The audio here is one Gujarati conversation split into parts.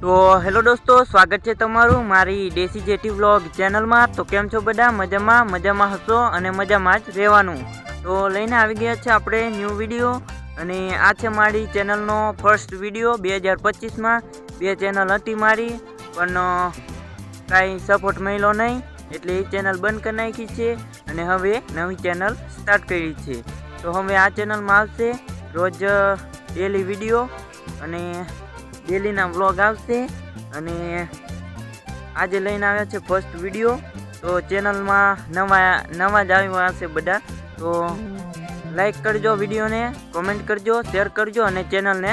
તો હેલો દોસ્તો, સ્વાગત છે તમારું મારી દેશી જેટી વ્લોગ ચેનલમાં। તો કેમ છો બધા? મજામાં હશો અને મજામાં જ રહેવાનું। તો લઈને આવી ગયા છે આપણે ન્યૂ વિડીયો, અને આ છે મારી ચેનલનો ફર્સ્ટ વિડીયો 2025માં। બે ચેનલ હતી મારી, પણ કાંઈ સપોર્ટ મળ્યો નહીં, એટલે એ ચેનલ બંધ કરી નાખી છે અને હવે નવી ચેનલ સ્ટાર્ટ કરી છે। તો હવે આ ચેનલમાં આવશે રોજ ડેલી વિડીયો અને ડેલીના વ્લોગ આવશે। અને આજે લઈને આવ્યા છે ફર્સ્ટ વિડીયો। તો ચેનલમાં નવા જ આવ્યા હશે બધા, તો લાઈક કરજો વિડીયોને, કોમેન્ટ કરજો, શેર કરજો અને ચેનલને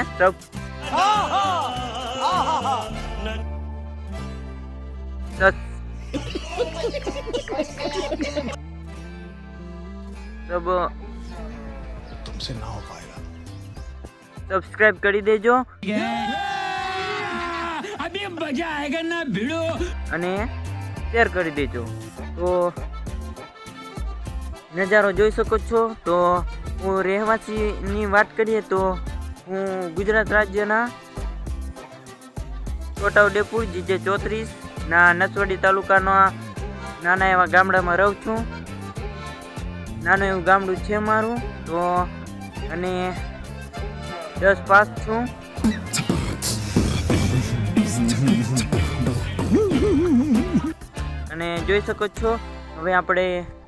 સબસ્ક્રાઇબ કરી દેજો અને શેર કરી દેજો। તો નજારો જોઈ શકો છો। તો હું રહેવાસીની વાત કરીએ તો હું ગુજરાત રાજ્યના છોટાઉદેપુર GJ 34 ના નસવાડી તાલુકાના નાના એવા ગામડામાં રહું છું। નાનું એવું ગામડું છે મારું। તો અને 10 પાસ છું। અને જોઈ શકો છો, હવે આપણે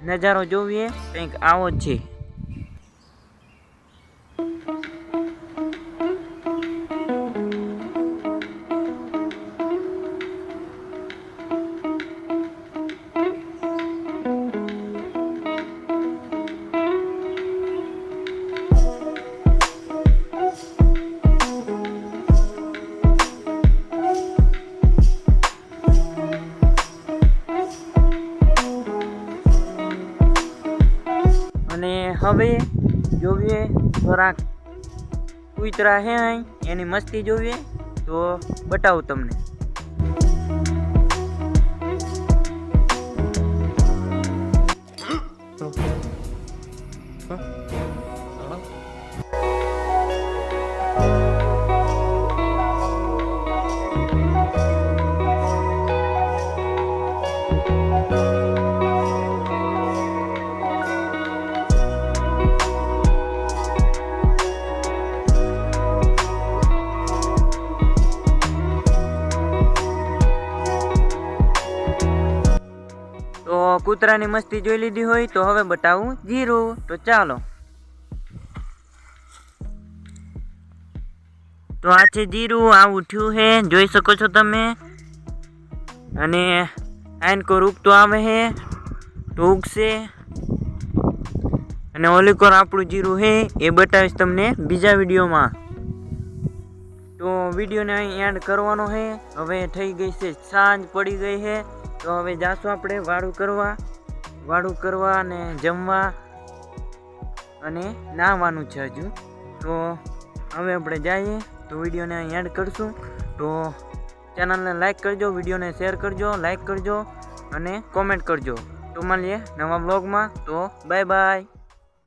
નજારો જોઈએ, કંઈક આવો છે। અને હવે જોઈએ થોડાક કૂતરા હે એની મસ્તી જોઈએ, તો બતાવું તમને। તો કૂતરાની મસ્તી જોઈ લીધી હોય, તો હવે બતાવું જીરું। તો ચાલો। તો આ છે જીરું, આ ઉઠ્યું હે, જોઈ શકો છો તમે। અને આઈન કોર ઉગતો આવે હે, તો ઉગશે। અને ઓલી કોર આપણું જીરું હે એ બતાવીશ તમને બીજા વિડીયોમાં। તો વિડીયોને અહીં એન્ડ કરવાનો હે। હવે થઈ ગઈ છે સાંજ, પડી ગઈ છે। તો હવે જાશું આપણે વાળું કરવા અને જમવા અને નાહવાનું છે હજુ। તો હવે આપણે જઈએ, તો વિડીયોને અહીં એન્ડ કરશું। તો ચેનલને લાઈક કરજો, વિડીયોને શેર કરજો, લાઈક કરજો અને કોમેન્ટ કરજો। તો મળીએ નવા બ્લોગમાં। તો બાય બાય।